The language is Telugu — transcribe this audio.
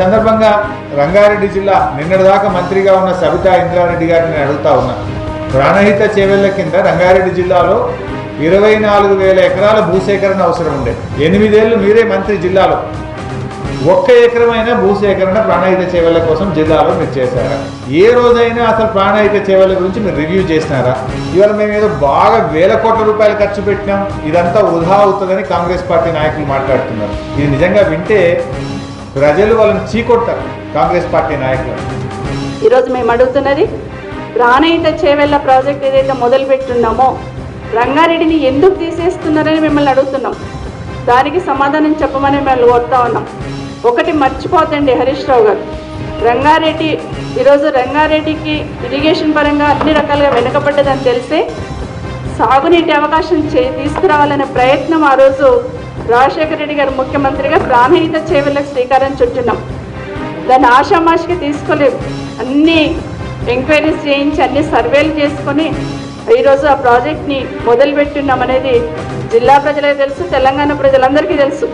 సందర్భంగా రంగారెడ్డి జిల్లా నిన్నటిదాకా మంత్రిగా ఉన్న సబితా ఇంద్రారెడ్డి గారిని నేను అడుగుతా ఉన్నా. ప్రాణహిత చేవెళ్ల కింద రంగారెడ్డి జిల్లాలో 24,000 ఎకరాల భూసేకరణ అవసరం ఉండే. 8 ఏళ్ళు మీరే మంత్రి జిల్లాలో. 1 ఎకరమైనా భూసేకరణ ప్రాణహిత చేవెళ్ల కోసం జిల్లాలో మీరు చేశారా? ఏ రోజైనా అసలు ప్రాణహిత చేవెళ్ల గురించి మీరు రివ్యూ చేసినారా? ఇవాళ మేము ఏదో బాగా వేల కోట్ల రూపాయలు ఖర్చు పెట్టినాం, ఇదంతా వృధా అవుతుందని కాంగ్రెస్ పార్టీ నాయకులు మాట్లాడుతున్నారు. ఇది నిజంగా వింటే ప్రజలు వాళ్ళని చీకొట్టారు కాంగ్రెస్ పార్టీ నాయకులు. ఈరోజు మేము అడుగుతున్నది, ప్రాణహిత చేవెళ్ల ప్రాజెక్ట్ ఏదైతే మొదలు పెట్టున్నామో రంగారెడ్డిని ఎందుకు తీసేస్తున్నారని మిమ్మల్ని అడుగుతున్నాం. దానికి సమాధానం చెప్పమని మేము కోరుతా ఉన్నాం. ఒకటి మర్చిపోతండి హరీష్ రావు గారు, రంగారెడ్డి ఈరోజు రంగారెడ్డికి ఇరిగేషన్ పరంగా అన్ని రకాలుగా వెనుకబడ్డదని తెలిసే సాగునీటి అవకాశం తీసుకురావాలనే ప్రయత్నం ఆ రోజు రాజశేఖర రెడ్డి గారు ముఖ్యమంత్రిగా ప్రాణహిత చేవెళ్లకు శ్రీకారం చుట్టున్నాం. దాన్ని ఆషామాషిగా తీసుకోలేవు. అన్ని ఎంక్వైరీస్ చేయించి అన్ని సర్వేలు చేసుకొని ఈరోజు ఆ ప్రాజెక్ట్ని మొదలుపెట్టున్నాం అనేది జిల్లా ప్రజలకు తెలుసు, తెలంగాణ ప్రజలందరికీ తెలుసు.